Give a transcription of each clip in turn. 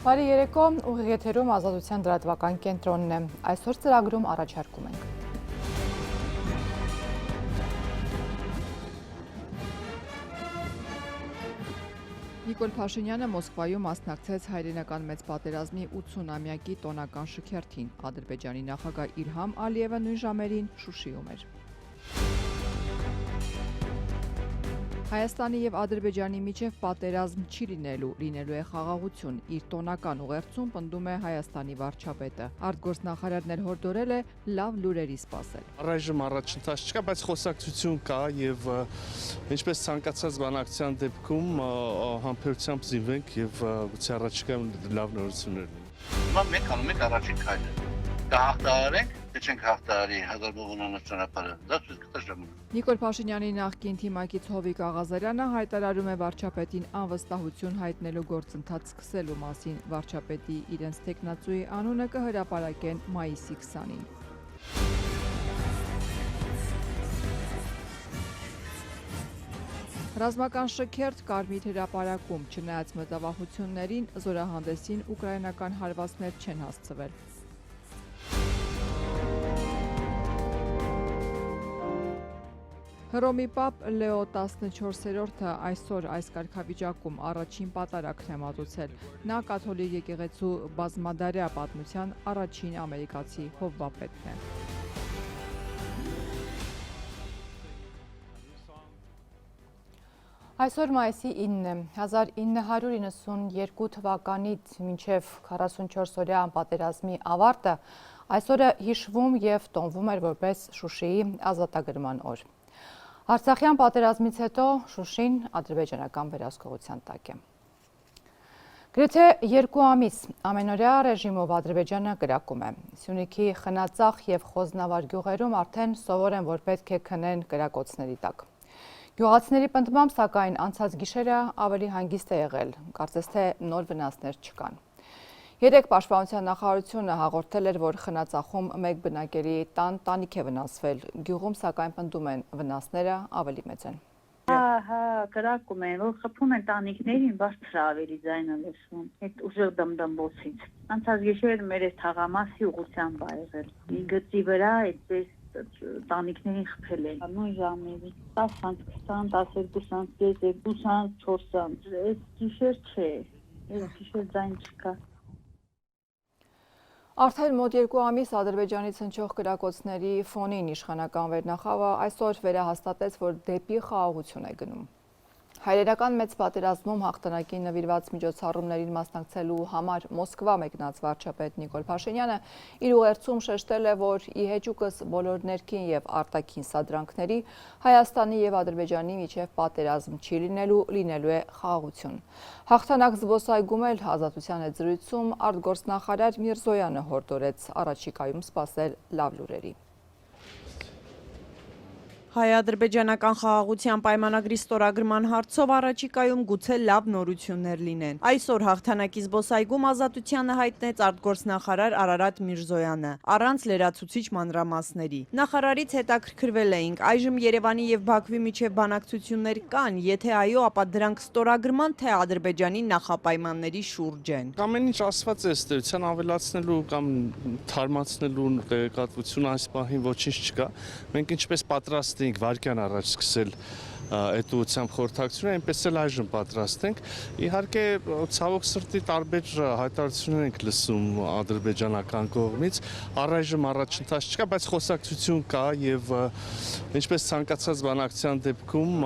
Բարի երեկո, ուղիղ եթերում Ազատության լրատվական կենտրոնն է։ Այսօր ծրագրում առաջարկում ենք։ Նիկոլ Փաշինյանը Մոսկվայում մասնակցեց հայրենական մեծ պատերազմի 80-ամյակի տոնական շքերթին։ Ադրբեջանի նախագահ Իլհամ Ալիևը նույն ժամերին Շուշիում էր։ Հայաստանի և Ադրբեջանի միջև պատերազմ չի լինելու է խաղաղություն, իր տոնական ուղերձում պնդում է Հայաստանի վարչապետը։ Արտգործնախարարն էլ հորդորել է լավ լուրերի սպասել։ Առայժմ առաջընթաց չկա, բայց խոսակցություն կա եւ ինչպես ցանկացած բանակցության դեպքում համբերությամբ զինվենք եւ գուցե առաջիկայում լավ նորություններ լինեն։ Հիմա մենք անում ենք առաջին քայլը։ Կհաղթահարենք, թե չենք հաղթահարի հազարբողունանոց ճանապարհը, դա ցույց կտա ժամանակ։ Նիկոլ Փաշինյանի նախկին թիմակից Հովիկ Աղազարյանը հայտարարում է վարչապետին անվստահություն հայտնելու գործընթաց սկսելու մասին։ Վարչապետի իրենց տեխնացուի անունը կհրապարակեն մայիսի 20-ին։ Ռազմական շքերթ, կարմիր հրապարակում, չնայած մտավախություններին, զորահանդեսին ուկրաինական հարվածներ չեն հասցվել։ Հռոմի պապ Լեո 14-րդը այսօր այս կարգավիճակում առաջին պատարագն է մատուցել։ Նա կաթոլիկ եկեղեցու բազմադարյա պատմության առաջին ամերիկացի հովվապետն է։ Այսօր մայիսի 9-ն է, 1992 թվականից մինչև 44-օրյա անպատերազմի ավարտը, այսօրը հիշվում և տոնվում էր որպես Շուշիի ազատագրման օր։ Արցախյան պատերազմից հետո Շուշին ադրբեջանական վերահսկողության տակ է։ Գրեթե 2 ամիս ամենօրյա ռեժիմով Ադրբեջանը կրակում է։ Սյունիքի խնածախ և խոզնավար գյուղերում արդեն սովոր են, որ պետք է քնեն կրակոցների տակ։ Գյուղացիների պնդմամբ, սակայն անցած գիշերը ավելի հանգիստ է եղել, կարծես թե նոր վնասներ չկան։ Երեկ Պաշտպանության նախարարությունը հաղորդել էր, որ խնածախում մեկ բնակելի տանիք է վնասվել, գյուղում սակայն պնդում են վնասները ավելի մեծ են։ Կրակում են, որ խփում են տանիքներին, բարձր ավելի ձայնը լսվում, այդ ուժեղ դմդմբոցից։ Անցած գիշեր մեր այս թաղամասի ուղղությամբ ա եղել։ Մի գծի վրա այդպես տանիքներին խփել են, նույն ժամերի 10-20, 12-ից 2-ից 4-ից, այս գիշեր չէ, այս գիշեր ձայն չկա։ Արդեն մոտ 2 ամիս Ադրբեջանից հնչող կրակոցների ֆոնին իշխանական վերնախավը այսօր վերահաստատեց, որ դեպի խաղաղություն է գնում։ Հայրենական մեծ պատերազմում հաղթանակին նվիրված միջոցառումներին մասնակցելու համար Մոսկվա մեկնած վարչապետ Նիկոլ Փաշինյանը իր ուղերձում շեշտել է, որ ի հեճուկս բոլոր ներքին և արտաքին սադրանքների Հայաստանի և Ադրբեջանի միջև պատերազմ չի լինելու է խաղաղություն։ Հաղթանակ զբոսայգում էլ Ազատության հետ զրույցում արտգործնախարար Միրզոյանը հորդորեց առաջիկայում սպասել լավ լուրերի։ Հայ-ադրբեջանական խաղաղության պայմանագրի ստորագրման հարցով առաջիկայում գուցե լավ նորություններ լինեն։ Այսօր հաղթանակի զբոսայգում Ազատությանը հայտնեց արտգործնախարար Արարատ Միրզոյանը, առանց լրացուցիչ մանրամասների։ Նախարարից հետաքրքրվել էինք, այժմ Երևանի և Բաքվի միջև բանակցություններ կան, եթե այո, ապա դրանք ստորագրման թե Ադրբեջանի նախապայմանների շուրջ են։ Ամեն ինչ ասված է ըստ էության, ավելացնելու կամ թարմացնելու տեղեկատվություն այս պահին ոչինչ չկա։ Մենք ինչպես պատրաստ ենք վարկյան առաջ սկսել այդ ուղղությամբ խորհրդակցությունը, այնպես էլ այժմ պատրաստ ենք։ Իհարկե, ցավոք սրտի տարբեր հայտարարություններ ենք լսում ադրբեջանական կողմից, առայժմ առաջընթաց չկա, բայց խոսակցություն կա եւ ինչպես ցանկացած բանակցության դեպքում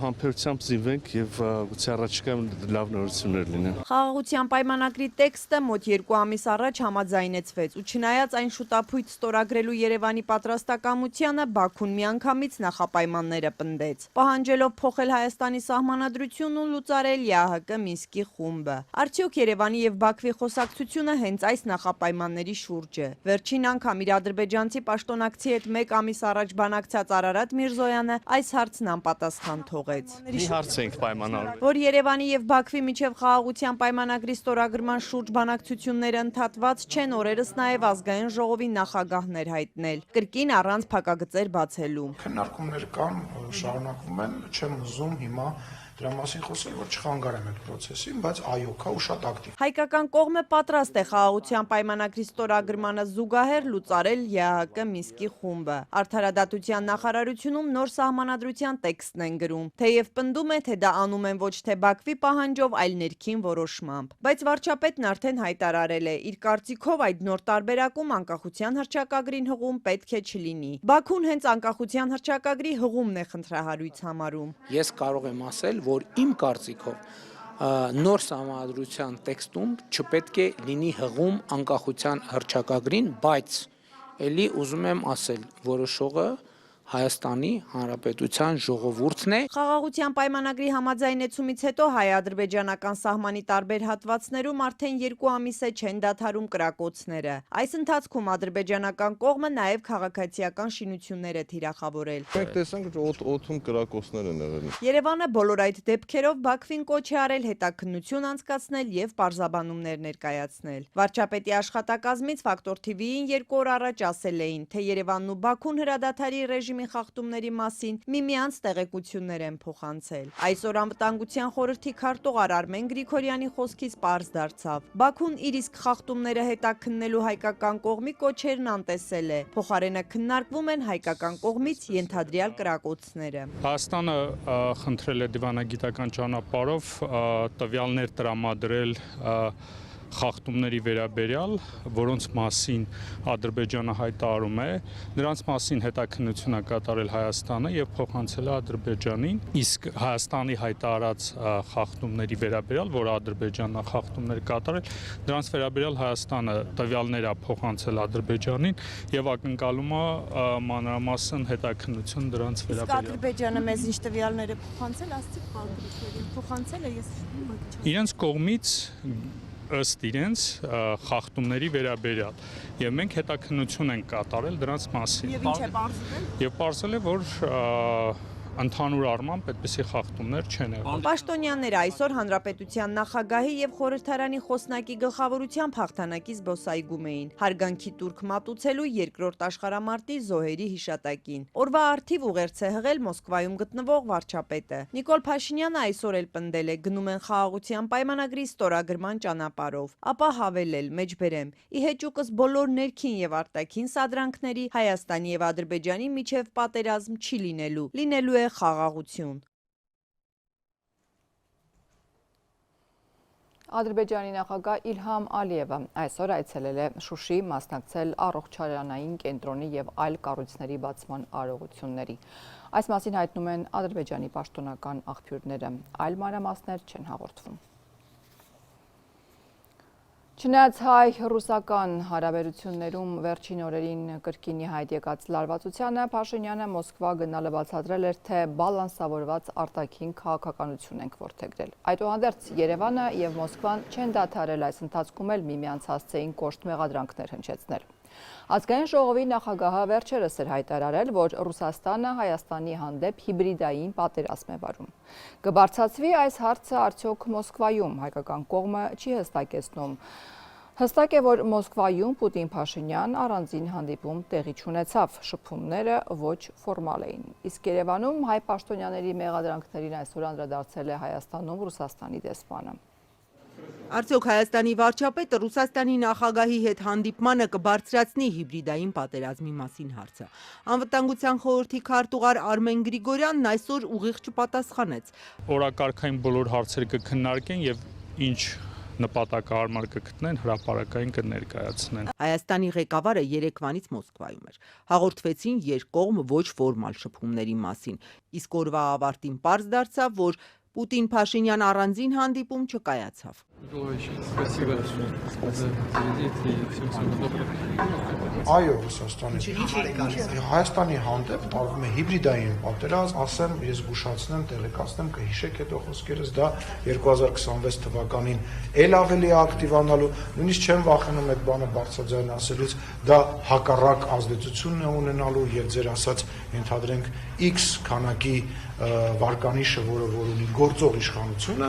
համբերությամբ զինվենք եւ գուցե առաջիկայում լավ նորություններ լինեն։ Խաղաղության պայմանագրի տեքստը մոտ 2 ամիս առաջ համաձայնեցվեց ու չնայած այն շուտափույթ ստորագրելու Երևանի պատրաստակամությանը, Բաքուն միանգամից նախապայմանները պնդեց։ Պահանջելով փոխել Հայաստանի սահմանադրությունն ու լուծարել ԵԱՀԿ Մինսկի խումբը։ Արդյոք Երևանի և Բաքվի խոսակցությունը հենց այս նախապայմանների շուրջ է։ Վերջին անգամ իր ադրբեջանցի պաշտոնակցի հետ 1 ամիս առաջ բանակցած Արարատ Միրզոյանը այս հարցն անպատասխան թողեց։ Մի հարց ենք պայմանավորվել, որ Երևանի և Բաքվի միջև խաղաղության պայմանագրի ստորագրման շուրջ բանակցությունները ընդհատված չեն, օրերս նաև ազգային ժողովի նախագահներ հայտնել, կրկին առանց փակագծեր բացելու։ Քննարկումներ կան, շարունակվում են, չեմ ուզում հիմա դրա մասին խոսել, որ չխանգարեմ այդ process-ին, բայց այո, կա ու շատ ակտիվ։ Հայկական կողմը պատրաստ է խաղաղության պայմանագրի ստորագրմանը զուգահեռ լուծարել ԵԱՀԿ Մինսկի խումբը։ Արդարադատության նախարարությունում նոր սահմանադրության տեքստն են գրում, թեև պնդում է, թե դա անում են ոչ թե Բաքվի պահանջով, այլ ներքին որոշմամբ։ Բայց վարչապետն արդեն հայտարարել է, իր կարծիքով այդ նոր տարբերակում անկախության հռչակագրին հղում պետք է չլինի։ Բաքուն հենց անկախության հռչակագրի հղումն է խնդրահարույց համարում։ Ես կարող եմ ասել, որ իմ կարծիքով նոր սահմանադրության տեքստում չպետք է լինի հղում անկախության հռչակագրին, բայց ելի ուզում եմ ասել, որոշողը Հայաստանի Հանրապետության ժողովուրդն է։ Խաղաղության պայմանագրի համաձայնեցումից հետո հայ-ադրբեջանական սահմանի տարբեր հատվածներում արդեն 2 ամիս է չեն դադարում կրակոցները։ Այս ընթացքում ադրբեջանական կողմը նաև քաղաքացիական շինություններ է թիրախավորել։ Մենք տեսանք, որ օդում կրակոցներ են եղել։ Երևանը բոլոր այդ դեպքերով Բաքվին կոչ է արել հետաքննություն անցկացնել եւ պարզաբանումներ ներկայացնել։ Վարչապետի աշխատակազմից Ֆակտոր TV-ին 2 օր առաջ ասել էին, թե Երևանն ու Բաքուն հրադադարի ռեժիմի խախտումների մասին միմյանց տեղեկություններ են փոխանցել։ Այսօր անվտանգության խորհրդի քարտուղար Արմեն Գրիգորյանի խոսքից պարզ դարձավ։ Բաքուն իր իսկ խախտումները հետաքննելու հայկական կողմի կոչերն անտեսել է։ Փոխարենը քննարկվում են հայկական կողմից ենթադրյալ կրակոցները։ Հայաստանը խնդրել է դիվանագիտական ճանապարհով տվյալներ տրամադրել խախտումների վերաբերյալ, որոնց մասին Ադրբեջանը հայտարարում է, նրանց մասին հետաքննություն է կատարել Հայաստանը եւ փոխանցել է Ադրբեջանին, իսկ Հայաստանի հայտարարած խախտումների վերաբերյալ, որ Ադրբեջանն է խախտումներ կատարել, դրանց վերաբերյալ Հայաստանը տվյալներ է փոխանցել Ադրբեջանին եւ ակնկալում է մանրամասն հետաքննություն դրանց վերաբերյալ։ Իսկ Ադրբեջանը մեզ ինչ տվյալներ է փոխանցել, ասցիք բաղադրիչներին, փոխանցել է, ես իրենց կողմից ըստ իրենց խախտումների վերաբերյալ եւ մենք հետաքննություն ենք կատարել դրանց մասին։ Եվ ինչ է պարզվել։ Եվ պարզել է, որ ընդհանուր առմամբ այդպիսի խախտումներ չեն եղել։ Պաշտոնյաները այսօր Հանրապետության նախագահի եւ խորհրդարանի խոսնակի գլխավորությամբ հաղթանակի զբոսայգում էին հարգանքի տուրք մատուցելու երկրորդ աշխարհամարտի զոհերի հիշատակին։ Օրվա արդիվ ուղերձ է հղել Մոսկվայում գտնվող վարչապետը։ Նիկոլ Փաշինյանը այսօր էլ պնդել է գնում են խաղաղության պայմանագրի ստորագրման ճանապարհով, ապա հավելել մեջբերեմ՝ ի հեճուկս բոլոր ներքին եւ արտաքին սադրանքների Հայաստանի եւ Ադրբեջանի միջև պատերազմ չի լինելու է խաղաղություն։ Ադրբեջանի նախագահ Իլհամ Ալիևը այսօր այցելել է Շուշի, մասնակցել առողջարանային կենտրոնի եւ այլ կառույցների բացման արարողությունների։ Այս մասին հայտնում են Ադրբեջանի պաշտոնական աղբյուրները, այլ մանրամասներ չեն հաղորդվում։ Չնայած հայ-ռուսական հարաբերություններում վերջին օրերին կրկինի հայտ եկած լարվածությանը, Փաշինյանը Մոսկվա գնալը բացատրել էր, թե բալանսավորված արտաքին քաղաքականություն ենք որդեգրել։ Այդուհանդերձ Երևանը եւ Մոսկվան չեն դադարել այս ընթացքում էլ միմյանց հասցեին կոշտ մեղադրանքներ հնչեցնել։ Ազգային ժողովի նախագահը վերջերս էր հայտարարել, որ Ռուսաստանը Հայաստանի հանդեպ հիբրիդային պատերազմ է վարում։ Կբարձրացվի այս հարցը արդյոք Մոսկվայում, հայկական կողմը չի հստակեցնում։ Հստակ է, որ Մոսկվայում Պուտին-Փաշինյան առանձին հանդիպում տեղի չունեցավ, շփումները ոչ ֆորմալ էին։ Իսկ Երևանում հայ պաշտոնյաների մեղադրանքներին այսօր անդրադարձել է Հայաստանում Ռուսաստանի դեսպանը։ Արդյոք Հայաստանի վարչապետը Ռուսաստանի նախագահի հետ հանդիպմանը կբարձրացնի հիբրիդային պատերազմի մասին հարցը։ Անվտանգության խորհրդի քարտուղար Արմեն Գրիգորյանն այսօր ուղիղ չպատասխանեց։ Օրակարգային բոլոր հարցերը կքննարկեն եւ ինչ նպատակահարմար կգտնեն, հրապարակային կներկայացնեն։ Հայաստանի ղեկավարը երեկվանից Մոսկվայում էր։ Հաղորդվեցին երկկողմ ոչ ֆորմալ շփումների մասին։ Իսկ օրվա ավարտին պարզ դարձավ, որ Պուտին-Փաշինյան առանձին հանդիպում չկայացավ։ Այո, Հայաստանի հանդեպ տարվում է հիբրիդային պատերազմ, ասեմ, ես զգուշացնեմ, տեղեկացնեմ, կհիշեք հետո խոսքերս, դա 2026 թվականին էլ ավելի ակտիվանալու, նույնիսկ չեմ վախենում այդ բանը բարձրաձայն ասելուց, դա հակառակ ազդեցություն է ունենալու եւ ձեր ասած ենթադրենք X քանակի վարկանիշը, որը որ ունի գործող իշխանությունը,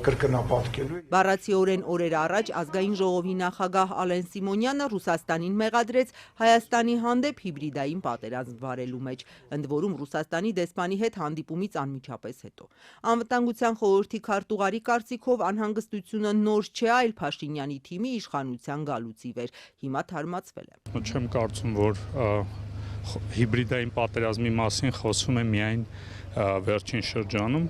կրկնապատկելու։ Բառացիորեն օրեր առաջ ազգային ժողովի նախագահ Ալեն Սիմոնյանը Ռուսաստանին մեղադրեց Հայաստանի հանդեպ հիբրիդային պատերազմ վարելու մեջ, ընդ որում Ռուսաստանի դեսպանի հետ հանդիպումից անմիջապես հետո։ Անվտանգության խորհրդի քարտուղարի կարծիքով անհանգստությունը նոր չէ, այլ Փաշինյանի թիմի իշխանության գալուց ի վեր։ Հիմա թարմացվել է։ Չեմ կարծում, որ հիբրիդային պատերազմի մասին խոսում է միայն վերջին շրջանում։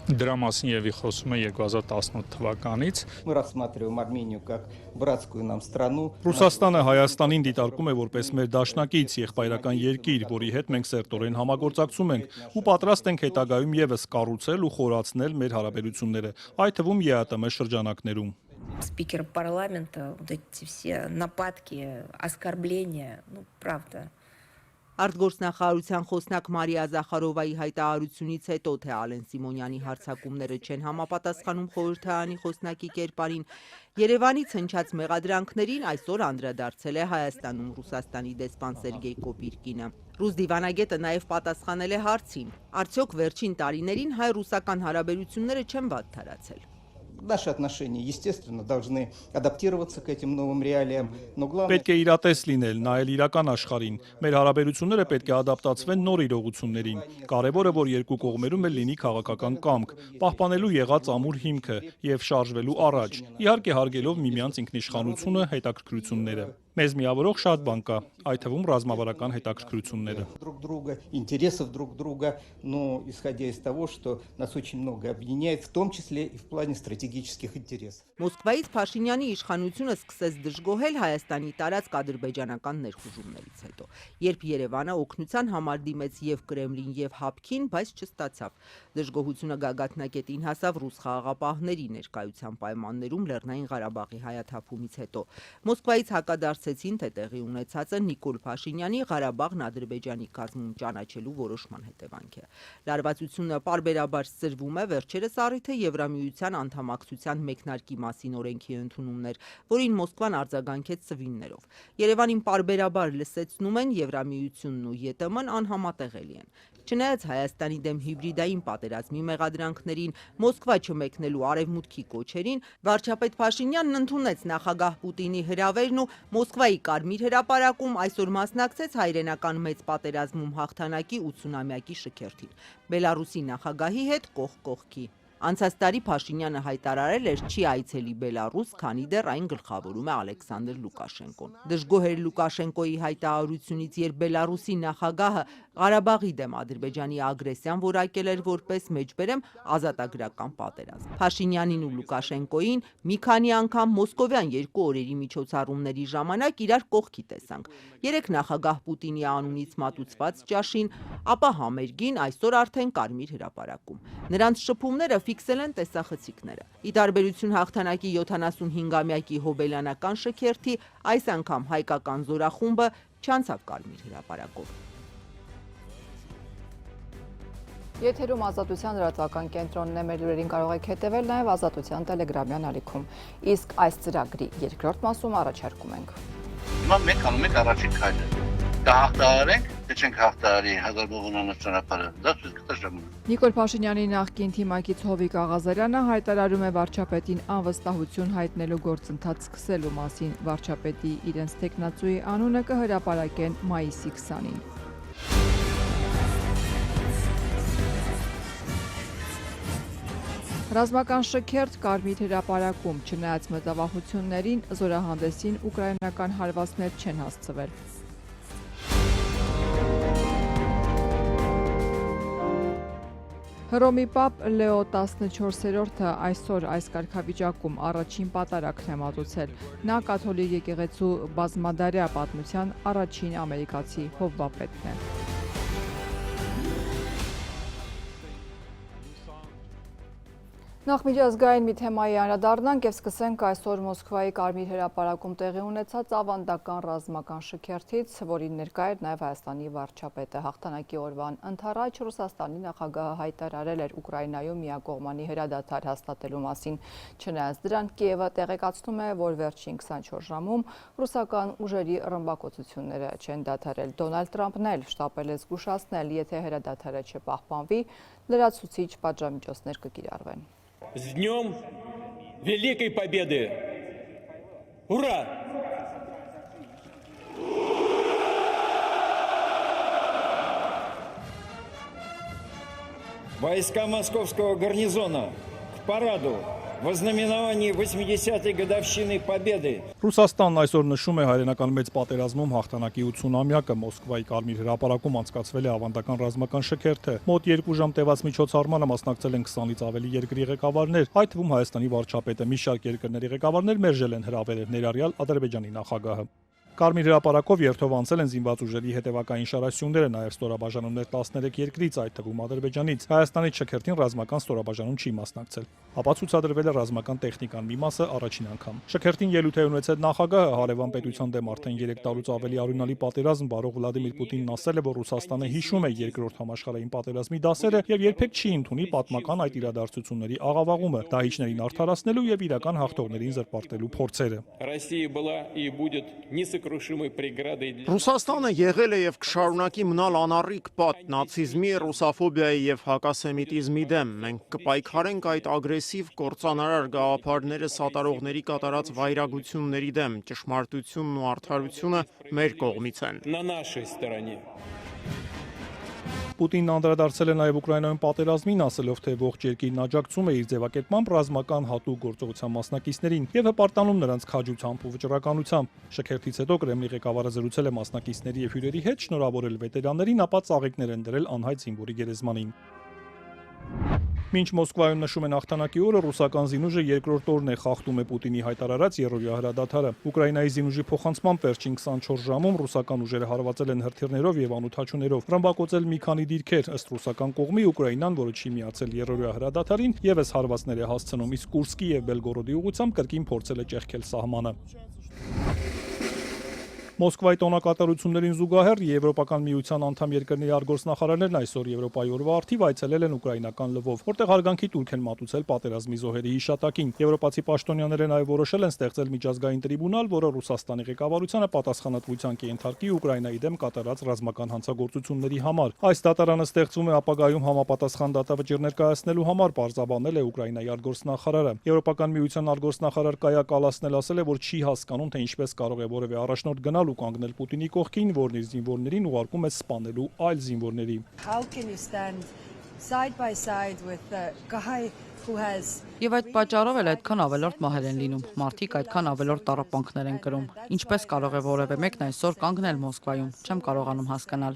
Դրա մասին եւի խոսում է 2018 թվականից։ Мы рассматриваем Армению как братскую нам страну. Ռուսաստանը Հայաստանին դիտարկում է որպես մեր դաշնակից եղբայրական երկիր, որի հետ մենք սերտորեն համագործակցում ենք ու պատրաստ ենք հետագայում եւս կառուցել ու խորացնել մեր հարաբերությունները, այդ թվում ԵԱՏՄ շրջանակներում։ Спикер парламента, вот эти все нападки, оскорбления, ну, правда. Արտգործնախարարության խոսնակ Մարիա Զախարովայի հայտարարությունից հետո, թե Ալեն Սիմոնյանի հարձակումները չեն համապատասխանում խորհրդարանի խոսնակի կերպարին, Երևանից հնչած մեղադրանքներին այսօր անդրադարձել է Հայաստանում Ռուսաստանի դեսպան Սերգեյ Կոպիրկինը։ Ռուս դիվանագետը նաև պատասխանել է հարցին. արդյոք վերջին տարիներին հայ-ռուսական հարաբերությունները չեն վատ թարացել։ Наши отношения, естественно, должны адаптироваться к этим новым реалиям, но главное... Պետք է իրատես լինել, նայել իրական աշխարհին։ Մեր հարաբերությունները պետք է ադապտացվեն նոր իրողություններին։ Կարևորը, որ երկու կողմերում էլ լինի քաղաքական կամք, պահպանելու եղած ամուր հիմքը եւ շարժվելու առաջ, իհարկե հարգելով միմյանց ինքնիշխանությունը, հետաքրքրությունները։ Մեզ միավորող շատ բան կա, այդ թվում ռազմավարական հետաքրքրությունները։ Друг друга, интересов друг друга, но исходя из того, что нас очень много объединяет, в том числе и в плане стратегических интересов. Մոսկվայից Փաշինյանի իշխանությունը սկսեց դժգոհել Հայաստանի տարածք ադրբեջանական ներխուժումներից հետո, երբ Երևանը օգնության համար դիմեց եւ Կրեմլին եւ Հապկին, բայց չստացավ։ Դժգոհությունը գագաթնակետին հասավ ռուս խաղաղապահների ներկայության պայմաններում Լեռնային Ղարաբաղի հայաթափումից հետո։ Մոսկվայից հակադարձեցին, թե տեղի ունեցածը Նիկոլ Փաշինյանի Ղարաբաղն Ադրբեջանի կազմում ճանաչելու որոշման հետևանք է։ Լարվածությունը պարբերաբար սրվում է, վերջերս առիթը Եվրամիության անդամակցության մեկնարկի մասին օրենքի ընդունումներ, որին Մոսկվան արձագանքեց սվիններով։ Երևանին պարբերաբար լսեցնում են Եվրամիությունն ու ԵՏՄ-ն անհամատեղելի են։ Չնայած Հայաստանի դեմ հիբրիդային պատերազմի մեղադրանքներին, Մոսկվա չմեկնելու արևմուտքի կոչերին, վարչապետ Փաշինյանն ընդունեց նախագահ Պուտինի հրավերն ու Մոսկվայի Կարմիր հրապարակում այսօր մասնակցեց հայրենական մեծ պատերազմում հաղթանակի 80-ամյակի շքերթին։ Բելարուսի նախագահի հետ կողք կողքի։ Անցած տարի Փաշինյանը հայտարարել էր չի այցելի Բելարուս, քանի դեռ այն գլխավորում է Ալեքսանդր Լուկաշենկոն։ Դժգոհ էր Լուկաշենկոյի հայտարարությունից, երբ Բելարուսի նախագահը Ղարաբաղի դեմ Ադրբեջանի ագրեսիան որակել էր որպես մեջբերեմ ազատագրական պատերազմ։ Փաշինյանին ու Լուկաշենկոյին մի քանի անգամ մոսկովյան 2 օրերի միջոցառումների ժամանակ իրար կողքի տեսանք։ Երեք նախագահ Պուտինի անունից մատուցված ճաշին, ապա համերգին, այսօր արդեն Կարմիր հրապարակում։ Նրանց շփումները ֆիքսել են տեսախցիկները։ Ի տարբերություն հաղթանակի 75-ամյակի հոբելյանական շքերթի, այս անգամ հայկական զորախումբը չանցավ Կարմիր հրապարակով։ Եթերում Ազատության լրատվական կենտրոնն է, մեր լուրերին կարող եք հետևել նաև Ազատության տելեգրամյան ալիքում։ Իսկ այս ծրագրի երկրորդ մասում առաջարկում ենք։ Հիմա մենք անում ենք առաջին քայլը։ Կհաղթահարենք, թե չենք հաղթահարի 1990 ճանապարհը, դա ցույց կտա ժամանակ։ Նիկոլ Փաշինյանի նախկին թիմակից Հովիկ Աղազարյանը հայտարարում է վարչապետին անվստահություն հայտնելու գործընթաց սկսելու մասին։ Վարչապետի իրենց տեխնացուի անունը կհրապարակեն մայիսի 20-ին։ Ռազմական շքերթ Կարմիր հրապարակում, չնայած մտավախություններին, զորահանդեսին ուկրաինական հարվածներ չեն հասցվել։ Հռոմի պապ Լեո 14-րդը այսօր այս կարգավիճակում առաջին պատարագն է մատուցել։ Նա կաթոլիկ եկեղեցու բազմադարյա պատմության առաջին ամերիկացի հովվապետն է։ Նախ միջազգային մի թեմայի անդրադառնանք եւ սկսենք այսօր Մոսկվայի Կարմիր հրապարակում տեղի ունեցած ավանդական ռազմական շքերթից, որին ներկա էր նաեւ Հայաստանի վարչապետը։ Հաղթանակի օրվան ընթառաջ Ռուսաստանի նախագահը հայտարարել էր Ուկրաինայում միակողմանի հրադադար հաստատելու մասին։ Չնայած դրան, Կիևը տեղեկացնում է, որ վերջին 24 ժամում ռուսական ուժերի ռմբակոծությունները չեն դադարել։ Դոնալդ Թրամփն էլ շտապել է զգուշացնել, եթե հրադադարը չպահպանվի, լրացուցիչ պատժամիջոցներ կկիրառվեն։ С днем великой победы! Ура! Войска Московского гарнизона к параду во знаменовании 80-й годовщины Победы. Ռուսաստանն այսօր նշում է հայրենական մեծ պատերազմում հաղթանակի 80-ամյակը Մոսկվայի Կարմիր հրապարակում անցկացվել է ավանդական ռազմական շքերթը։ Մոտ 2 ժամ տևած միջոցառմանը մասնակցել են 20-ից ավելի երկրի ղեկավարներ, այդ թվում Հայաստանի վարչապետը, մի շարք երկրների ղեկավարներ մերժել են հրավերը, ներառյալ Ադրբեջանի նախագահը։ Կարմիր հրապարակով երթով անցել են զինված ուժերի հետևակային շարաշյունները, նաև ստորաբաժանումներ 13 երկրից, այդ թվում Ադրբեջանից։ Հայաստանի շքերթին ռազմական ստորաբաժանում չի մասնակցել։ Ապա ցուցադրվել է ռազմական տեխնիկան մի մասը առաջին անգամ։ Շքերթին ելույթ է ունեցել նախագահը, հարևան պետության դեմ արդեն 3 տարուց ավելի արյունալի պատերազմ բարող Վլադիմիր Պուտինն ասել է, որ Ռուսաստանը հիշում է երկրորդ համաշխարհային պատերազմի դասերը եւ երբեք չի ընդունի պատմական այդ իրադարձությունների աղավաղումը, դահիճներին արդարացնելու եւ իրական հաղթողներին զրպարտելու փորձերը։ Ռուսաստանը եղել է եւ կշարունակի մնալ անառիկ պատ նացիզմի, ռուսաֆոբիայի եւ հակասեմիտիզմի դեմ։ Մենք կպայքարենք այդ ագրեսիվ կործանարար գաղափարները սատարողների կատարած վայրագությունների դեմ։ Ճշմարտությունն ու արդարությունը մեր կողմից են։ Պուտինն անդրադարձել է նաև Ուկրաինայում պատերազմին, ասելով, թե ողջ երկիրն աջակցում է իր ձևակերպմամբ ռազմական հատուկ գործողության մասնակիցներին եւ հպարտանում նրանց քաջությամբ ու վճռականությամբ։ Շքերթից հետո Կրեմլի ղեկավարը զրուցել է մասնակիցների եւ հյուրերի հետ, շնորհավորել վետերաններին, ապա ծաղիկներ են դրել անհայտ զինվորի գերեզմանին։ Մինչ Մոսկվայում նշում են հաղթանակի օրը, ռուսական զինուժը երկրորդ օրն է խախտում է Պուտինի հայտարարած երրորդյա հրադադարը։ Ուկրաինայի զինուժի փոխանցմամբ վերջին 24 ժամում ռուսական ուժերը հարվածել են հրթիռներով եւ անօդաչուներով, ռմբակոծել մի քանի դիրքեր, ըստ ռուսական կողմի Ուկրաինան, որը չի միացել երրորդյա հրադադարին, եւս հարվածներ է հասցնում, իսկ Կուրսկի եւ Բելգորոդի ուղղությամբ կրկին փորձել է ճեղքել սահմանը։ Մոսկվայի տոնակատարություններին զուգահեռ Եվրոպական միության անդամ երկրների արտգործնախարարներն այսօր Եվրոպայի օրվա առթիվ այցելել են ուկրաինական Լվով, որտեղ հարգանքի տուրք են մատուցել պատերազմի զոհերի հիշատակին։ Եվրոպացի պաշտոնյաները նաև որոշել են ստեղծել միջազգային տրիբունալ, որը Ռուսաստանի ղեկավարությանը պատասխանատվության կենթարկի Ուկրաինայի դեմ կատարած ռազմական հանցագործությունների համար։ Այս դատարանը ստեղծվում է ապագայում համապատասխան դատավճիռ ներկայացնելու համար, պարզաբանել է Ուկրաինայի արտգործնախարարը։ Եվրոպական միության արտգործնախարար Կայա Կալասն էլ ասել է, որ չի հասկանում, թե ինչպես կարող է որևէ առաջնորդ գնալ ու կանգնել Պուտինի կողքին, որն իր զինվորներին ուղարկում է սպանելու այլ զինվորների։ Եվ այդ պատճառով էլ այդքան ավելորդ մահեր են լինում, մարդիկ այդքան ավելորդ տառապանքներ են կրում։ Ինչպես կարող է որևէ մեկն այսօր կանգնել Մոսկվայում, չեմ կարողանում հասկանալ։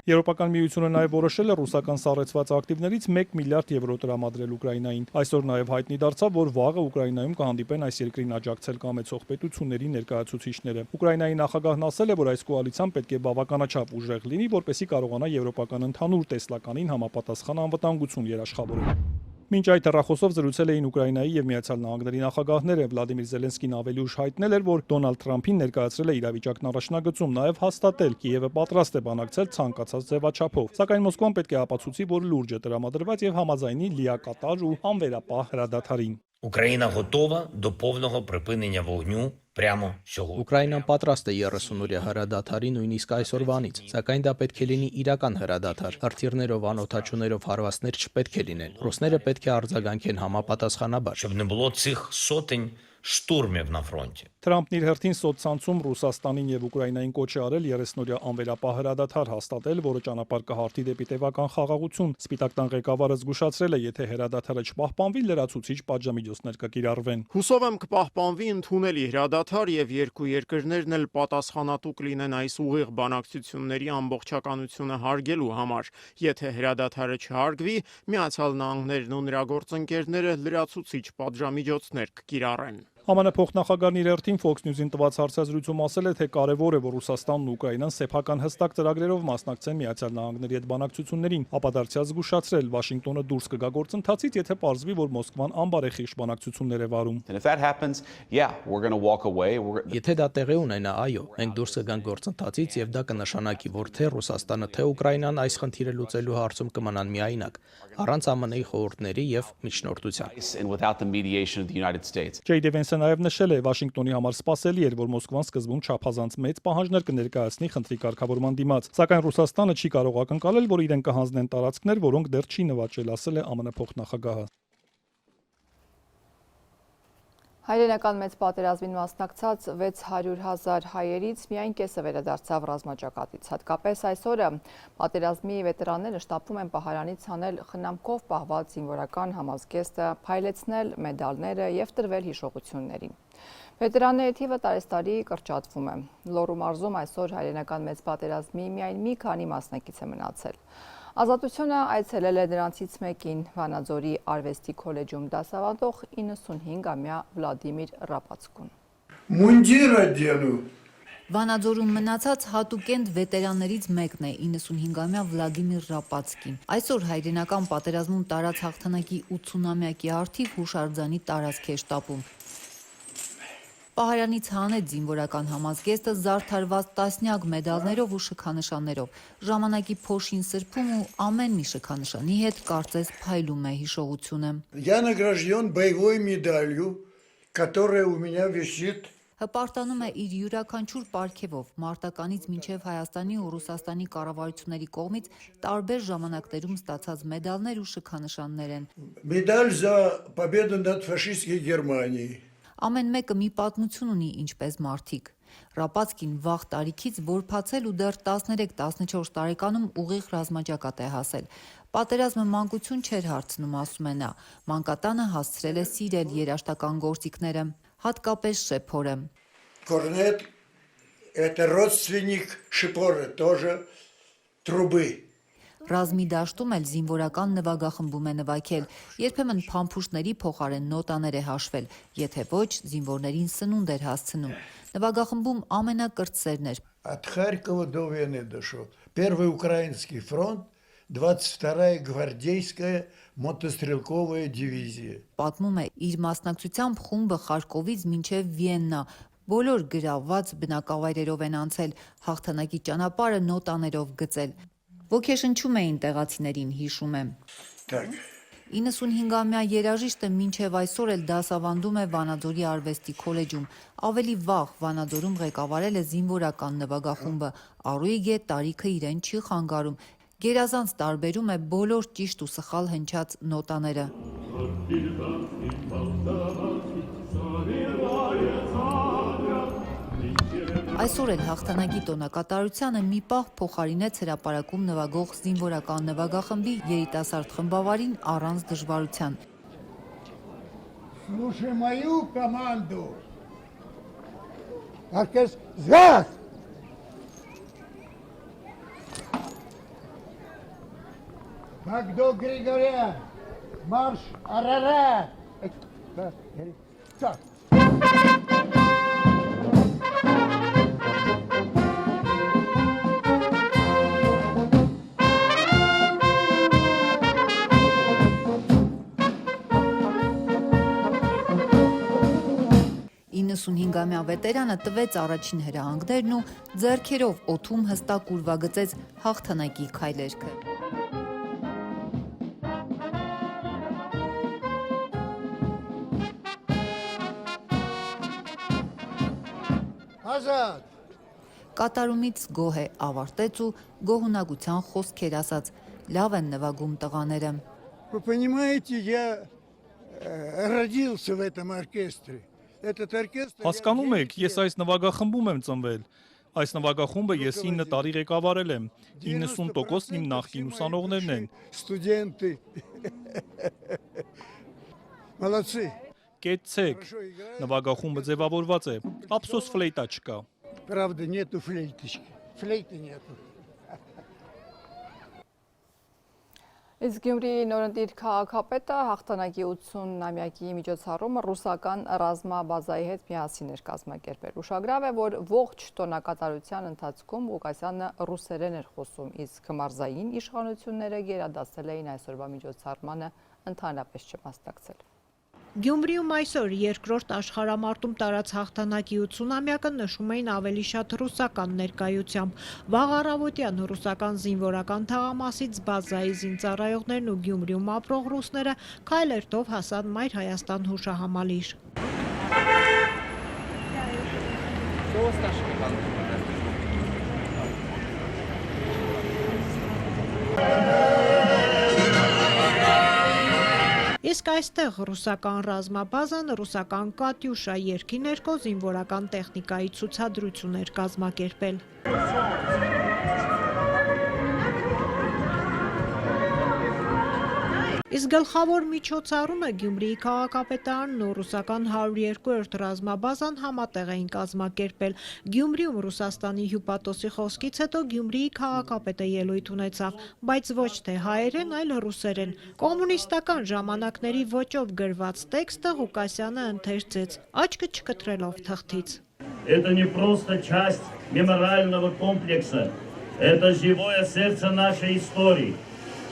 Եվրոպական միությունը նաև որոշել է ռուսական սառեցված ակտիվներից 1 միլիարդ եվրո տրամադրել Ուկրաինային։ Այսօր նաև հայտնի դարձավ, որ վաղը Ուկրաինայում կհանդիպեն այս երկրին աջակցել կամեցող պետությունների ներկայացուցիչները։ Ուկրաինայի նախագահն ասել է, որ այս կոալիցիան պետք է բավականաչափ ուժեղ լինի, որպեսզի կարողանա եվրոպական ընդհանուր տեսլականին համապատասխան անվտանգություն երաշխավորել։ Մինչ այդ հեռախոսով զրուցել էին Ուկրաինայի եւ Միացյալ Նահանգների նախագահները, Վլադիմիր Զելենսկին ավելի ուշ հայտնել էր, որ Դոնալդ Թրամփին ներկայացրել է իրավիճակն առաջնագծում, նաեւ հաստատել Կիևը պատրաստ է բանակցել ցանկացած ձևաչափով։ Սակայն Մոսկվան պետք է ապացուցի, որ լուրջ է տրամադրված եւ համաձայնի լիակատար ու անվերապահ հրադադարին։ Україна готова до повного припинення вогню прямо сьогодні. Ուկրաինան պատրաստ է 30-օրյա հրադադարի նույնիսկ այսօրվանից, սակայն դա պետք է լինի իրական հրադադար։ Հրթիռներով, անօդաչուներով հարվածներ չպետք է լինեն։ Ռուսները պետք է արձագանքեն համապատասխանաբար։ Щоб не було цих сотень штурмів на фронті. Թրամփն իր հերթին սոցցանցում Ռուսաստանին եւ Ուկրաինային կոչ է արել 30-օրյա անվերապահ հրադադար հաստատել, որը ճանապարհ կհարթի դեպի տևական խաղաղություն։ Սպիտակ տան ղեկավարը զգուշացրել է, եթե հրադադարը չպահպանվի, լրացուցիչ պատժամիջոցներ կկիրառվեն։ Հուսով եմ կպահպանվի ընդունելի հրադադար եւ երկու երկրներն էլ պատասխանատու կլինեն այս ուղիղ բանակցությունների ամբողջականությունը հարգելու համար։ Եթե հրադադարը չհարգվի, Միացյալ Նահանգներն ու նրա գործընկերները լրացուցիչ պատժամիջոցներ կկիրառեն։ ԱՄՆ փոխնախագահն իր հերթին Fox News-ին տված հարցազրույցում ասել է, թե կարևոր է, որ Ռուսաստանն ու Ուկրաինան սեփական հստակ ծրագրերով մասնակցեն Միացյալ Նահանգների հետ բանակցություններին, ապա դարձյալ զգուշացրել Վաշինգտոնը դուրս կգա գործընթացից, եթե պարզվի, որ Մոսկվան անբարեխիղճ բանակցություններ է վարում։ Եթե դա տեղի ունենա, այո, մենք դուրս կգանք գործընթացից եւ դա կնշանակի, որ թե Ռուսաստանը, թե Ուկրաինան այս խնդիրը լուծելու հարցում կմնան միայնակ, առանց ԱՄՆ-ի խորհուրդների եւ միջնորդության։ Ջեյ Դանիելսը նաև նշել է, Վաշինգտոնի համար սպասելի էր, որ Մոսկվան սկզբում չափազանց մեծ պահանջներ կներկայացնի խնդրի կարգավորման դիմաց, սակայն Ռուսաստանը չի կարող ակնկալել, որ իրեն կհանձնեն տարածքներ, որոնք դեռ չի նվաճել, ասել է ԱՄՆ փոխնախագահը։ Հայրենական մեծ պատերազմին մասնակցած 600,000 հայերից միայն կեսը վերադարձավ ռազմաճակատից։ Հատկապես այսօրը պատերազմի վետերանները շտապում են պահարանից հանել խնամքով պահված զինվորական համազգեստը, փայլեցնել մեդալները և տրվել հիշողություններին։ Վետերանների թիվը տարեստարի կրճատվում է։ Լոռու մարզում այսօր հայրենական մեծ պատերազմի միայն մի քանի մասնակից է մնացել։ Ազատությունը այցելել է նրանցից մեկին Վանաձորի արվեստի քոլեջում դասավանդող 95-ամյա Վլադիմիր Ռապացկուն։ Մունդիր одену։ Վանաձորում մնացած հատուկենտ վետերաններից մեկն է 95-ամյա Վլադիմիր Ռապացկին։ Այսօր հայրենական պատերազմում տարած հաղթանակի 80-ամյակի արդիվ հուշարձանի տարածք է շտապում։ Պահարանից հանեց զինվորական համազգեստը զարդարված տասնյակ մեդալներով ու շքանշաններով։ Ժամանակի փոշին սրբում ու ամեն մի շքանշանի հետ կարծես փայլում է հիշողությունը։ Я награжден боевой медалью, которая у меня висит. Հպարտանում է իր յուրաքանչյուր պարգևով, մարտականից մինչև Հայաստանի ու Ռուսաստանի կառավարությունների կողմից տարբեր ժամանակներում ստացած մեդալներ ու շքանշաններ են։ Медаль за победу над фашистской Германией. Ամեն մեկը մի պատմություն ունի ինչպես մարդիկ։ Ռապացկին վաղ տարիքից որբացել ու դեռ 13-14 տարեկանում ուղիղ ռազմաճակատ է հասել։ Պատերազմը մանկություն չէր հարցնում, ասում է նա։ Մանկատանը հասցրել է սիրել երաժշտական գործիքները, հատկապես շեփորը։ Корнет это родственник шипора, тоже трубы. Ռազմի դաշտում էլ զինվորական նվագախմբում է նվագել, երբեմն փամփուշտների փոխարեն նոտաներ է հաշվել, եթե ոչ զինվորներին սնունդ էր հասցնում։ Նվագախմբում ամենակրտսերն էր։ От Харькова до Вены дошел. Первый украинский фронт, 22-я гвардейская мотострелковая дивизия. Պատմում է, իր մասնակցությամբ խումբը Խարկովից մինչև Վիեննա բոլոր գրավված բնակավայրերով են անցել, հաղթանակի ճանապարհը նոտաներով գծել։ Ոգեշնչում էին տեղացիներին, հիշում է։ 95-ամյա երաժիշտը մինչև այսօր էլ դասավանդում է Վանաձորի արվեստի քոլեջում։ Ավելի վաղ Վանաձորում ղեկավարել է զինվորական նվագախումբը։ Առույգ է, տարիքը իրեն չի խանգարում։ Գերազանց տարբերում է բոլոր ճիշտ ու սխալ հնչած նոտաները։ Այսօր էլ հաղթանակի տոնակատարությանը մի պահ փոխարինեց հրապարակում նվագող զինվորական նվագախմբի երիտասարդ խմբավարին առանց դժվարության։ Слушай мою команду. Оркестр «Згад». Как до Григория. Марш Арарат. Так. ամյա վետերանը տվեց առաջին հրահանգներն ու ձեռքերով օդում հստակ ուրվագծեց հաղթանակի քայլերքը։ Ազատ։ Կատարումից գոհ է, ավարտեց ու գոհունակության խոսքեր ասաց, լավ են նվագում տղաները։ Вы понимаете, я родился в этом оркестре. Этот оркестр Հասկանում եք, ես այս նվագախմբում եմ ծնվել։ Այս նվագախումբը ես 9 տարի ղեկավարել եմ։ 90% իմ նախկին ուսանողներն են։ Студенты. Молодцы. Կեցցեք։ Նվագախումբը ձևավորված է։ Ափսոս ֆլեյտա չկա։ Правда, нету флейточки. Флейты нету. Իսկ Գյումրիի նորընտիր քաղաքապետը հաղթանակի 80-ամյակի միջոցառումը ռուսական ռազմաբազայի հետ միասին էր կազմակերպել։ Ուշագրավ է, որ ողջ տոնակատարության ընթացքում Ղուկասյանը ռուսերեն էր խոսում, իսկ մարզային իշխանությունները գերադասել էին այսօրվա միջոցառմանը ընդհանրապես չմասնակցել։ Գյումրիում այսօր երկրորդ աշխարհամարտում տարած հաղթանակի 80-ամյակը նշում էին ավելի շատ ռուսական ներկայությամբ։ Վաղ առավոտյան ռուսական զինվորական թաղամասից բազայի զինծառայողներն ու Գյումրիում ապրող ռուսները քայլերթով հասան Մայր Հայաստան հուշահամալիր։ Իսկ այստեղ ռուսական ռազմաբազան, ռուսական «Կատյուշա» երգի ներքո զինվորական տեխնիկայի ցուցադրություն էր կազմակերպել։ Իսկ գլխավոր միջոցառումը Գյումրիի քաղաքապետարանն ու ռուսական 102-րդ ռազմաբազան համատեղ էին կազմակերպել։ Գյումրիում Ռուսաստանի հյուպատոսի խոսքից հետո Գյումրիի քաղաքապետը ելույթ ունեցավ, բայց ոչ թե հայերեն, այլ ռուսերեն։ Կոմունիստական ժամանակների ոճով գրված տեքստը Ղուկասյանը ընթերցեց, աչքը չկտրելով թղթից։ Это не просто часть мемориального комплекса. Это живое сердце нашей истории.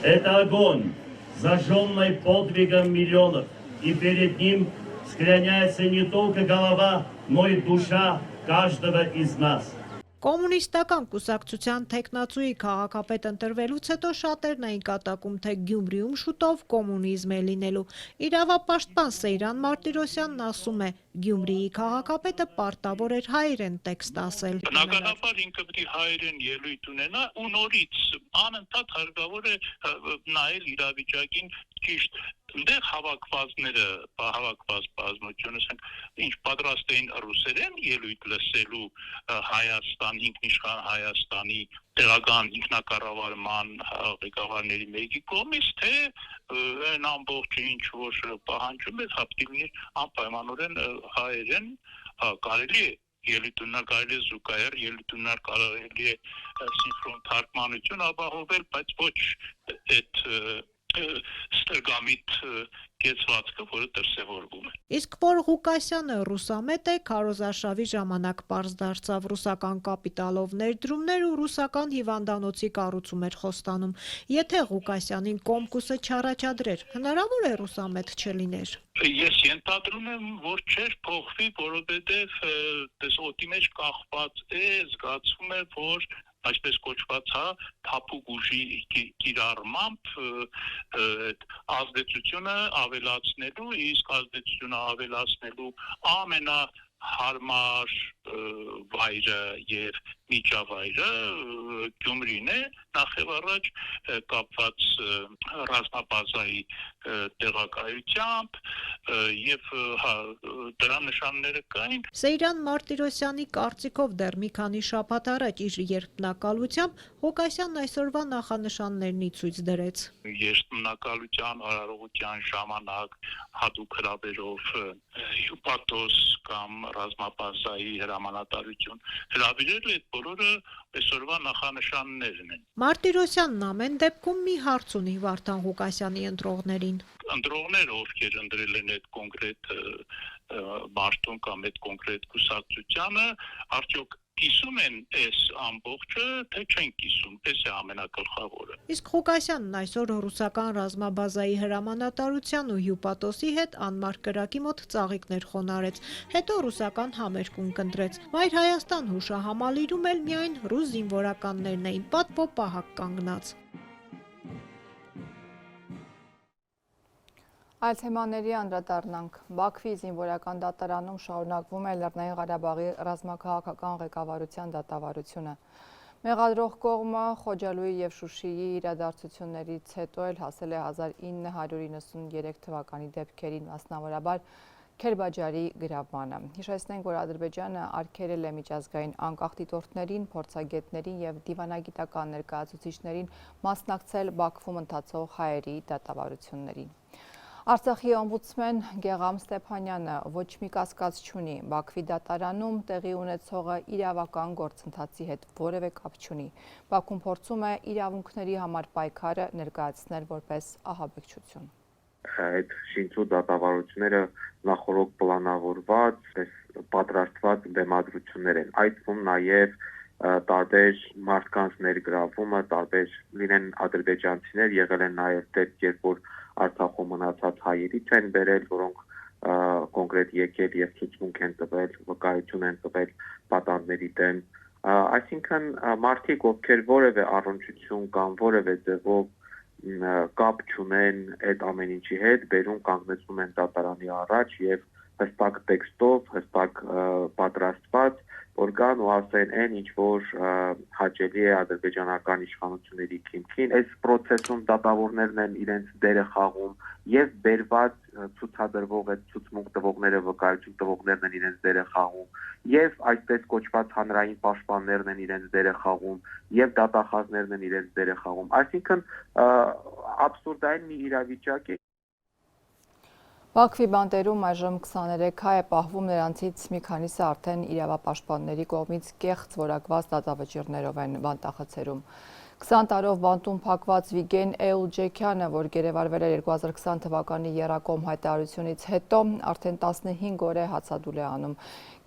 Это огонь, зажженный подвигом миллионов. И перед ним склоняется не только голова, но и душа каждого из нас. Կոմունիստական կուսակցության թեկնածուի քաղաքապետ ընտրվելուց հետո շատերն էին կատակում, թե Գյումրիում շուտով կոմունիզմ է լինելու։ Իրավապաշտպան Սեյրան Մարտիրոսյանն ասում է, Գյումրիի քաղաքապետը պարտավոր էր հայերեն տեքստ ասել։ Բնականաբար ինքը պետք է հայերեն ելույթ ունենա ու նորից անընդհատ հարկավոր է նայել իրավիճակին ճիշտ Դեղ հավաքվածները, հավաքված բազմությունը, ինչ պատրաստ էին ռուսերեն ելույթ լսելու Հայաստան, ինքնիշխան Հայաստանի տեղական ինքնակառավարման ղեկավարների մեկի կողմից, թե այն ամբողջը ինչ որ պահանջում էր, հապտի լինի անպայմանորեն հայերեն կարելի է ելույթ ունենալ, կարելի է զուգահեռ ելույթ ունենալ, կարելի է սինխրոն թարգմանություն ապահովել, բայց ոչ այդ ստերգամիտ կեցվածքը, որը դրսևորվում է։ Իսկ որ Ղուկասյանը ռուսամետ է, քարոզարշավի ժամանակ պարզ դարձավ ռուսական կապիտալով ներդրումներ ու ռուսական հիվանդանոցի կառուցում էր խոստանում։ Եթե Ղուկասյանին Կոմկուսը չառաջադրեր, հնարավոր է ռուսամետ չլիներ։ Ես ենթադրում եմ, որ չէր փոխվի, որովհետև դες օդի մեջ կախված է, զգացում է, որ այսպես կոչված թափուկ ուժի կիրառմամբ ազդեցությունը ավելացնելու, իսկ ազդեցությունը ավելացնելու ամենահարմար վայրը եւ միջավայրը Գյումրին է, նախ եւ առաջ կապված ռազմաբազայի տեղակայությամբ եւ դրա նշանները կային։ Սեյրան Մարտիրոսյանի կարծիքով դեռ մի քանի շաբաթ առաջ իր երդմնակալությամբ Ղուկասյանն այսօրվա նախանշաններն ցույց դրեց։ Երդմնակալության արարողության ժամանակ հատուկ հրավերով հյուպատոս կամ ռազմաբազայի հրամանատարություն հրավիրել այդ բոլորը այսօրվա նախանշաններն են։ Մարտիրոսյանն ամեն դեպքում մի հարց ունի Վարդան Ղուկասյանի ընտրողներին։ Ընտրողները, ովքեր ընտրել են այդ կոնկրետ մարդուն կամ այդ կոնկրետ կուսակցությանը, արդյոք կիսում են այս ամբողջը, թե չեն կիսում, այս է ամենագլխավորը։ Իսկ Ղուկասյանն այսօր ռուսական ռազմաբազայի հրամանատարության ու հյուպատոսի հետ անմար կրակի մոտ ծաղիկներ խոնարհեց, հետո ռուսական համերգուն կընտրեց։ Մայր Հայաստան հուշահամալիրում էլ միայն ռուս զինվորականներն էին պատվո-պահակ կանգնած։ Այլ թեմաների անդրադառնանք։ Բաքվի զինվորական դատարանում շարունակվում է Լեռնային Ղարաբաղի ռազմաքաղաքական ղեկավարության դատավարությունը։ Մեղադրող կողմը Խոջալույի և Շուշիի իրադարձություններից հետո էլ հասել է 1993 թվականի դեպքերին, մասնավորաբար Քերբաջարի գրավմանը։ Հիշեցնենք, որ Ադրբեջանը արգելել է միջազգային անկախ դիտորդներին, փորձագետներին և դիվանագիտական ներկայացուցիչներին մասնակցել Բաքվում ընթացող հայերի դատավարություններին։ Արցախի օմբուդսմեն Գեղամ Ստեփանյանը ոչ մի կասկած չունի, Բաքվի դատարանում տեղի ունեցողը իրավական գործընթացի հետ որևէ կապ չունի։ Բաքուն փորձում է իրավունքների համար պայքարը ներկայացնել որպես ահաբեկչություն։ Այդ շինծու դատավարությունները նախորդ պլանավորված, պատրաստված բեմադրություններ են, այդ թվում նաև տարբեր մարդկանց ներգրավումը, տարբեր լինեն ադրբեջանցիներ, եղել են նաև դեպք, երբ որ Արցախում մնացած հայերից են բերել, որոնք կոնկրետ եկել եւ ցուցմունք են տվել, վկայություն են տվել պատանդների դեմ։ Այսինքն մարդիկ, ովքեր որևէ առնչություն կամ որևէ ձևով կապ չունեն այդ ամեն ինչի հետ, բերում կանգնեցնում են դատարանի առաջ եւ հստակ տեքստով, հստակ պատրաստված որ կան ու ասեն այն ինչ որ հաճելի է ադրբեջանական իշխանությունների քիմքին, այս process-ում դատավորներն են իրենց դերը խաղում եւ բերված ցուցադրվող այդ ցուցմունք տվողները, վկայություն տվողներն են իրենց դերը խաղում եւ այսպես կոչված հանրային պաշտպաններն են իրենց դերը խաղում եւ դատախազներն են իրենց դերը խաղում, այսինքն աբսուրդային մի իրավիճակ է։ Բաքվի բանտերում այժմ 23 հայ է պահվում, նրանցից մի քանիսը արդեն իրավապաշտպանների կողմից կեղծ որակված դատավճիռներով են բանտախցերում։ 20 տարով բանտում փակված Վիգեն Էուլջեքյանը, որ գերեվարվել է 2020 թվականի եռակոմ հայտարարությունից հետո, արդեն 15 օր է հացադուլ է անում։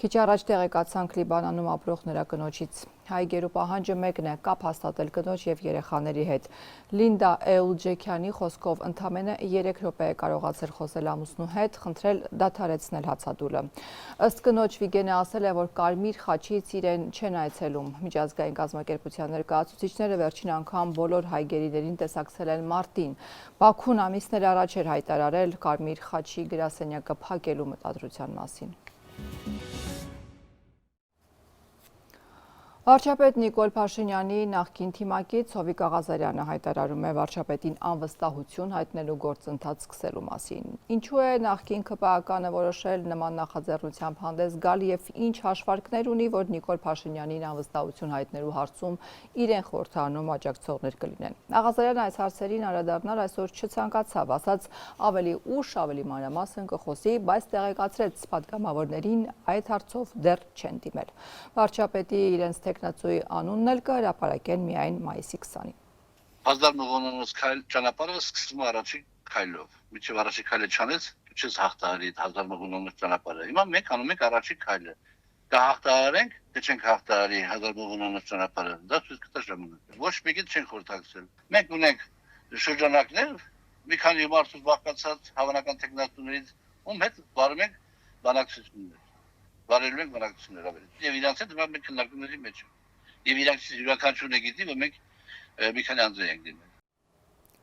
Քիչ առաջ տեղեկացանք Լիբանանում ապրող նրա կնոջից։ Հայ գերու պահանջը մեկն է՝ կապ հաստատել կնոջ եւ երեխաների հետ։ Լինդա Էուլջեքյանի խոսքով ընդամենը 3 րոպե է կարողացել խոսել ամուսնու հետ, խնդրել դադարեցնել հացադուլը։ Ըստ կնոջ Վիգենը ասել է, որ Կարմիր խաչից իրեն չեն այցելում։ Միջազգային կազմակերպության ներկայացուցիչները վերջին անգամ բոլոր հայ գերիներին տեսակցել են մարտին։ Բաքուն ամիսներ առաջ էր հայտարարել Կարմիր խաչի գրասենյակը փակելու մտադրության մասին։ Վարչապետ Նիկոլ Փաշինյանի նախկին թիմակից Հովիկ Աղազարյանը հայտարարում է վարչապետին անվստահություն հայտնելու գործընթաց սկսելու մասին։ Ինչու է նախկին ԿՊԱ-կանը որոշել նման նախաձեռնությամբ հանդես գալ եւ ինչ հաշվարկներ ունի, որ Նիկոլ Փաշինյանին անվստահություն հայտնելու հարցում իրեն խորհրդանում աջակցողներ կլինեն։ Աղազարյանը այս հարցերին անդրադառնալ այսօր չցանկացավ, ասաց ավելի ուշ, ավելի մանրամասն կխոսի, բայց տեղեկացրեց պատգամավորներին այդ հարցով դեռ չեն դիմել։ Վարչապետի իրենց տեխնացուի անունն էլ կհրապարակեն միայն մայիսի 20-ին։ Ազդար մղոնանոց ճանապարհը սկսվում առաջին քայլով։ Միջև առաջին քայլը չանեց, դու չես հաղթահարի ազդար մղոնանոց ճանապարհը։ Հիմա մենք անում ենք առաջին քայլը։ Կհաղթահարենք, թե չենք հաղթահարի ազդար մղոնանոց ճանապարհը։ Դա ցույց կտա ժամանակը։ Ոչ մեկին չենք խորհրդակցել։ Մենք ունենք շրջանակներ, մի քանի մարդուց բաղկացած հավանական տեխնատուներից, ում հետ վարում ենք բանակցություններ։ Վարելու ենք բանակցություններ ավելի։ Եվ իրանց հետ մենք քննարկումների մեջ ենք։ Եվ իրանք յուրաքանչյուրն է գիտի, որ մենք մի քանի անձրի ենք դիմել։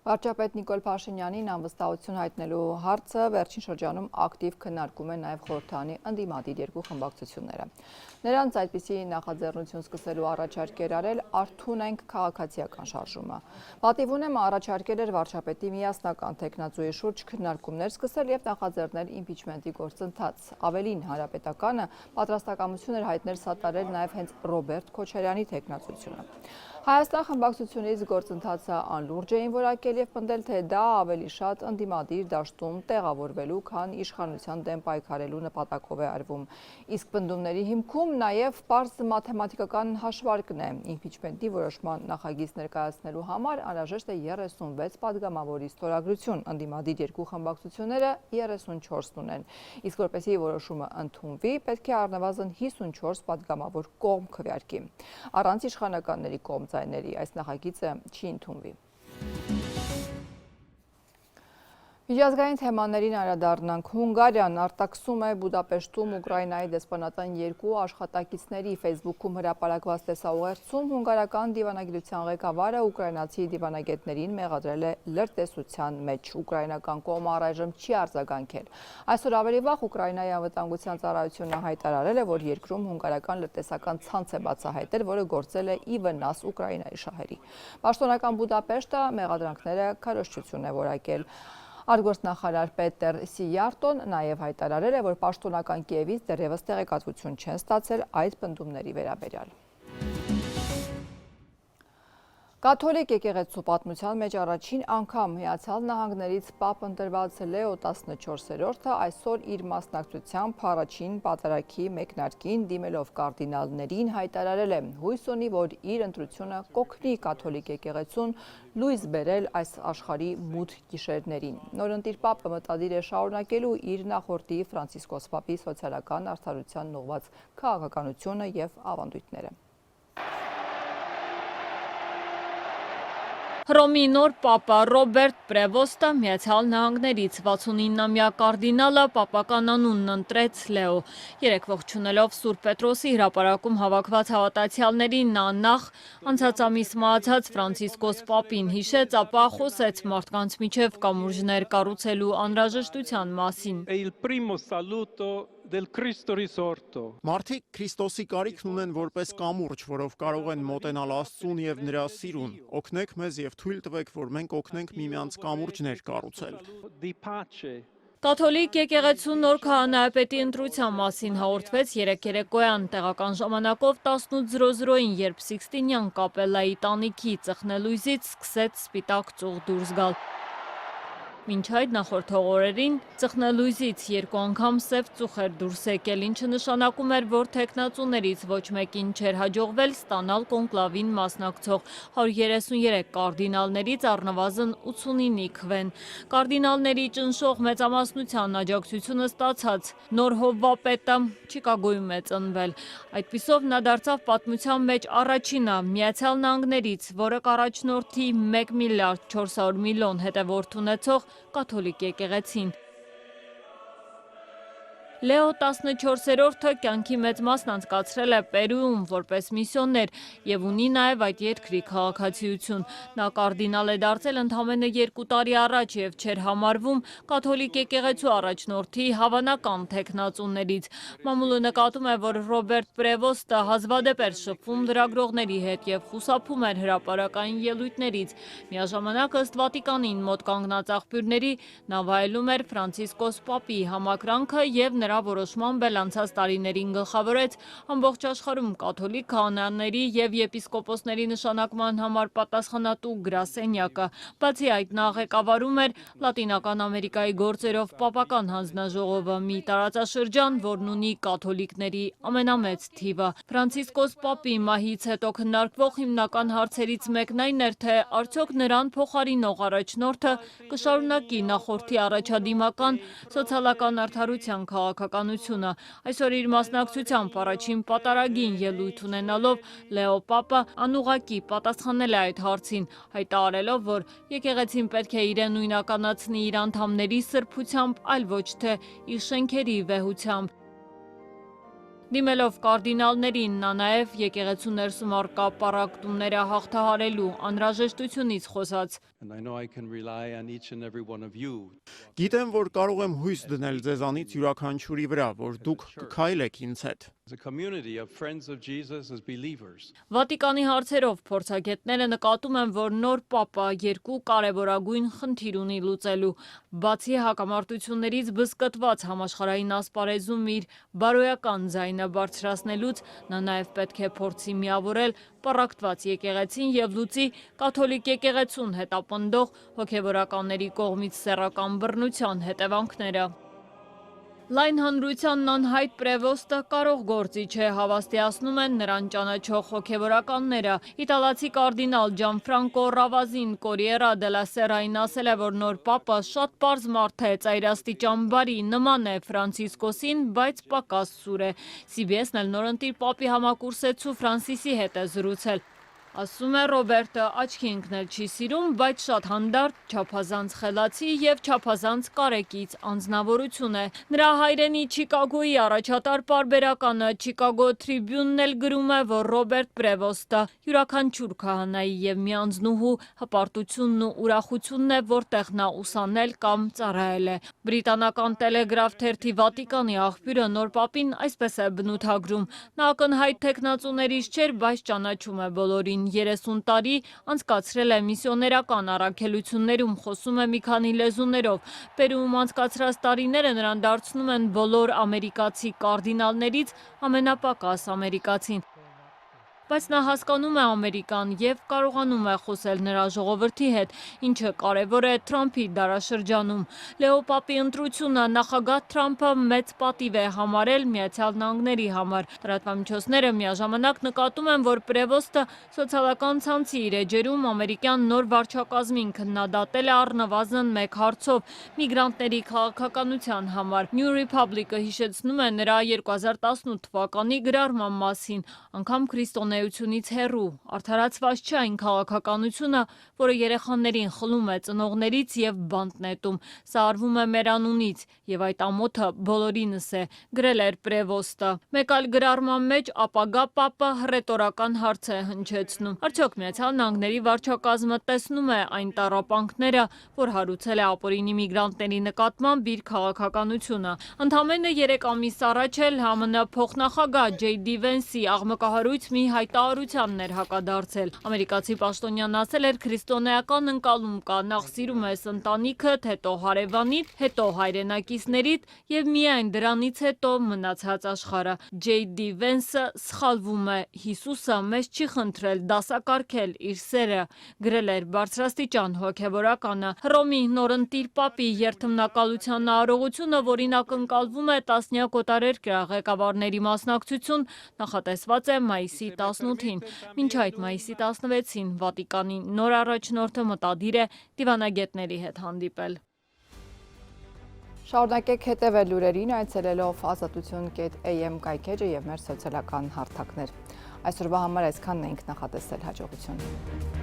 Վարչապետ Նիկոլ Փաշինյանին անվստահություն հայտնելու հարցը վերջին շրջանում ակտիվ քննարկում է նաև խորհրդանի ընդդիմադիր երկու խմբակցությունները։ Նրանց այդպիսի նախաձեռնություն սկսելու առաջարկ էր արել «Արթուն ենք» քաղաքացիական շարժումը։ Պատիվ ունեմ առաջարկել էր վարչապետի միասնական տեխնացուի շուրջ քննարկումներ սկսել եւ նախաձեռնել իմպիչմենտի գործընթաց։ Ավելին, Հանրապետականը պատրաստակամություն էր հայտնել սատարել նաև հենց Ռոբերտ Քոչարյանի տեխնացությունը։ Հայաստան խմբակցությունից գործընթացը անլուրջ էին որակել եւ պնդել, թե դա ավելի շատ ընդդիմադիր դաշտում տեղավորվելու, քան իշխանության դեմ պայքարելու նպատակով է արվում։ Իսկ պնդումների հիմքում նաեւ պարզ մաթեմատիկական հաշվարկն է։ Իմպիչմենտի որոշման նախագիծ ներկայացնելու համար անհրաժեշտ է 36 պատգամավորի ստորագրություն, ընդդիմադիր երկու խմբակցությունները 34-ն ունեն։ Իսկ որպեսզի որոշումը ընդունվի, պետք է առնվազն 54 պատգամավոր կողմ քվեարկի։ Առանց իշխանականների կողմ ձայների այս նախագիծը չի ընդունվի։ Միջազգային թեմաներին անդրադառնանք։ Հունգարիան արտաքսում է Բուդապեշտում Ուկրաինայի դեսպանատան երկու աշխատակիցների Facebook-ում հրապարակված տեսաուղերձում հունգարական դիվանագիտության ղեկավարը ուկրաինացի դիվանագետներին մեղադրել է լրտեսության մեջ։ Ուկրաինական կողմը առայժմ չի արձագանքել։ Այսօր ավելի վաղ Ուկրաինայի անվտանգության ծառայությունը հայտարարել է, որ երկրում հունգարական լրտեսական ցանց է բացահայտել, որը գործել է ի վնաս Ուկրաինայի շահերի։ Պաշտոնական Բուդապեշտը մեղադրանքները քարոզչություն է որակել։ Արտգործնախարար Պետեր Սիյարտոն նաև հայտարարել է, որ պաշտոնական Կիևից դեռևս տեղեկատվություն չեն ստացել այդ պնդումների վերաբերյալ։ Կաթոլիկ եկեղեցու պատմության մեջ առաջին անգամ Միացյալ Նահանգներից Պապ ընտրված Լեո 14-րդը այսօր իր մասնակցությամբ առաջին պատարագի մեկնարկին դիմելով կարդինալներին հայտարարել է. հույս ունի, որ իր ընտրությունը կօգնի կաթոլիկ եկեղեցուն լույս բերել այս աշխարհի մութ գիշերներին։ Նորընտիր Պապը մտադիր է շարունակելու իր նախորդի Ֆրանցիսկոս Պապի սոցիալական արդարության ուղղված քաղաքականությունը եւ ավանդույթները։ Հռոմի նոր պապա Ռոբերտ Պրևոստը Միացյալ Նահանգներից 69-ամյա կարդինալը պապական անունն ընտրեց Լեո։ Երեկ ողջունելով Սուրբ Պետրոսի հրապարակում հավաքված հավատացյալներին նա նախ անցած ամիս մահացած Ֆրանցիսկոս Պապին հիշեց, ապա խոսեց մարդկանց միջև կամուրջներ կառուցելու անհրաժեշտության մասին։ del Cristo risorto. Մարդիկ Քրիստոսի կարիքն ունեն որպես կամուրջ, որով կարող են մոտենալ Աստծուն եւ նրա սիրուն։ Օգնեք մեզ եւ թույլ տվեք, որ մենք օգնենք միմյանց կամուրջներ կառուցել։ Di pace. Կաթոլիկ եկեղեցու նոր քահանայապետի ընտրության մասին հաղորդվեց երեկ երեկոյան տեղական ժամանակով 18:00-ին, երբ Սիքստինյան կապելայի տանիքի ծխնելույզից սկսեց սպիտակ ծուղ դուրս գալ։ Մինչ այդ նախորդ օրերին ծխնելույզից երկու անգամ սև ծուխ էր դուրս եկել, ինչը նշանակում էր, որ թեկնածուներից ոչ մեկին չէր հաջողվել ստանալ կոնկլավին մասնակցող 133 կարդինալներից առնվազն 89-ի քվեն։ Կարդինալների ճնշող մեծամասնության աջակցությունը ստացած նոր հովվապետը Չիկագոյում է ծնվել։ Այդպիսով նա դարձավ պատմության մեջ առաջինը Միացյալ Նահանգներից, որը կառաջնորդի 1 միլիարդ 400 միլիոն հետևորդ ունեցող կաթոլիկ եկեղեցին։ Լեո 14-րդը կյանքի մեծ մասն անցկացրել է Պերուում որպես միսիոներ եւ ունի նաեւ այդ երկրի քաղաքացիություն։ Նա կարդինալ է դարձել ընդամենը 2 տարի առաջ եւ չէր համարվում կաթոլիկ եկեղեցու առաջնորդի հավանական թեկնածուներից։ Մամուլը նկատում է, որ Ռոբերտ Պրևոստը հազվադեպ էր շփվում լրագրողների հետ եւ խուսափում էր հրապարակային ելույթներից։ Միաժամանակ ըստ Վատիկանին մոտ կանգնած աղբյուրների նա վայելում էր Ֆրանցիսկոս Պապի համակրանքը եւ նրա որոշմամբ էլ անցած տարիներին գլխավորեց ամբողջ աշխարհում կաթոլիկ քահանաների եւ եպիսկոպոսների նշանակման համար պատասխանատու գրասենյակը։ Բացի այդ նա ղեկավարում էր Լատինական Ամերիկայի գործերով պապական հանձնաժողովը, մի տարածաշրջան, որն ունի կաթոլիկների ամենամեծ թիվը։ Ֆրանցիսկոս Պապի մահից հետո քննարկվող հիմնական հարցերից մեկն այն էր, թե արդյոք նրան փոխարինող առաջնորդը կշարունակի նախորդի առաջադիմական սոցիալական արդարության քաղաքականությունը։ Այսօր իր մասնակցությամբ առաջին պատարագին ելույթ ունենալով Լեո Պապը անուղղակի պատասխանել է այդ հարցին, հայտարարելով, որ եկեղեցին պետք է իրեն նույնականացնի իր անդամների սրբությամբ, այլ ոչ թե իր շենքերի վեհությամբ։ Դիմելով կարդինալներին, նա նաև եկեղեցու ներսում առկա պառակտումները հաղթահարելու անհրաժեշտությունից խոսաց։ Գիտեմ, որ կարող եմ հույս դնել ձեզանից յուրաքանչյուրի վրա, որ դուք կքայլեք ինձ հետ։ Վատիկանի հարցերով փորձագետները նկատում են, որ նոր պապը երկու կարևորագույն խնդիր ունի լուծելու։ Բացի հակամարտություններից բզկտված համաշխարհային ասպարեզում իր բարոյական ձայնը բարձրացնելուց, նա նաև պետք է փորձի միավորել պառակտված եկեղեցին եւ լուծի կաթոլիկ եկեղեցուն հետապնդող հոգեվորականների կողմից սեռական բռնության հետևանքները։ Լայն հանրությանն անհայտ Պրևոստը կարող գործի չէ, հավաստիացնում են նրան ճանաչող հոգեվորականները։ Իտալացի կարդինալ Ջանֆրանկո Ռավազին Կորիերա դելա Սերային ասել է, որ նոր պապը շատ պարզ մարդ է, ծայրաստիճան բարի, նման է Ֆրանցիսկոսին, բայց պակաս սուր է։ CBS-ն էլ նորընտիր պապի համակուրսեցու Ֆրանսիսի հետ է զրուցել։ Ասում է Ռոբերտը աչքի ընկնել չի սիրում, բայց շատ հանդարտ, չափազանց խելացի եւ չափազանց կարեկից անձնավորություն է։ Նրա հայրենի Չիկագոյի առաջատար պարբերականը Chicago Tribune-ն էլ գրում է, որ Ռոբերտ Պրևոստը յուրաքանչյուր քահանայի եւ մի անձնուհու հպարտությունն ու ուրախությունն է, որտեղ նա ուսանել կամ ծառայել է։ Բրիտանական Տելեգրաֆ թերթի Վատիկանի աղբյուրը նոր պապին այսպես է բնութագրում. նա ակնհայտ թեկնածուներից չէր, բայց ճանաչում է բոլորին։ 30 տարի անցկացրել է միսիոներական առաքելություններում, խոսում է մի քանի լեզուներով։ Պերուում անցկացրած տարիները նրան դարձնում են բոլոր ամերիկացի կարդինալներից ամենապակաս ամերիկացին։ Բայց նա հասկանում է Ամերիկան եւ կարողանում է խոսել նրա ժողովրդի հետ, ինչը կարևոր է Թրամփի դարաշրջանում։ Լեո Պապի ընտրությունը նախագահ Թրամփը մեծ պատիվ է համարել Միացյալ Նահանգների համար։ Լրատվամիջոցները միաժամանակ նկատում են, որ Պրևոստը սոցիալական ցանցի իր էջերում ամերիկյան նոր վարչակազմին քննադատել է առնվազն մեկ հարցով՝ միգրանտների քաղաքականության համար։ New Republic-ը հիշեցնում է նրա 2018 թվականի գրառման մասին, անգամ քրիստոնե կենսանայությունից հեռու, արդարացված չէ այն քաղաքականությունը, որը երեխաներին խլում է ծնողներից եւ բանտ նետում։ Սա արվում է մեր անունից եւ այդ ամոթը բոլորինս է, գրել էր Պրևոստը։ Մեկ այլ գրառման մեջ ապագա պապը ռետորական հարց է հնչեցնում։ Արդյոք Միացյալ Նահանգների վարչակազմը տեսնում է այն տառապանքները, որ հարուցել է ապօրինի միգրանտների նկատմամբ իր քաղաքականությունը։ Ընդամենը 3 ամիս առաջ էլ ԱՄՆ փոխնախագահ J.D. Vance-ի աղմկահարույց մի հայտարարությանն էր հակադարձել։ Ամերիկացի պաշտոնյան ասել էր քրիստոնեական ընկալում կա, նախ սիրում ես ընտանիքդ, հետո հարևանիդ, հետո հայրենակիցներիդ եւ միայն դրանից հետո մնացած աշխարհը։ J.D. Vance-ը սխալվում է, Հիսուսը մեզ չի խնդրել դասակարգել իր սերը, գրել էր բարձրաստիճան հոգևորականը։ Հռոմի նորընտիր պապի երթմնակալության արարողությունը, որին ակնկալվում է տասնյակ օտարերկրյա ղեկավարների մասնակցություն, նախատեսված է մայիսի 18-ին։ Մինչ այդ մայիսի 16-ին Վատիկանի նոր առաջնորդը մտադիր է դիվանագետների հետ հանդիպել։ Շարունակեք հետևել լուրերին, այցելելով azatutun.am կայքեջը եւ մեր սոցիալական հարթակներ։ Այսօրվա համար այսքանն ենք, նախատեսել, հաջողություն։